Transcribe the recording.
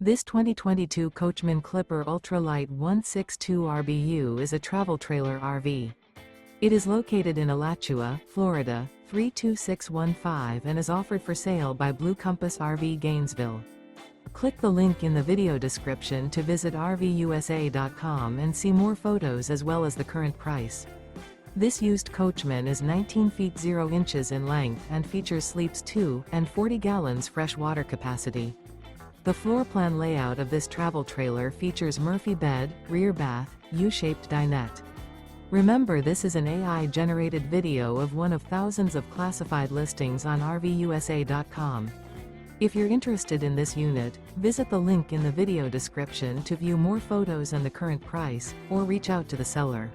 This 2022 Coachmen Clipper Ultra-Lite 162 RBU is a travel trailer RV. It is located in Alachua, Florida, 32615 and is offered for sale by Blue Compass RV Gainesville. Click the link in the video description to visit RVUSA.com and see more photos as well as the current price. This used Coachman is 19 feet 0 inches in length and features sleeps 2 and 40 gallons fresh water capacity. The floor plan layout of this travel trailer features Murphy bed, rear bath, U-shaped dinette. Remember, this is an AI-generated video of one of thousands of classified listings on RVUSA.com. If you're interested in this unit, visit the link in the video description to view more photos and the current price, or reach out to the seller.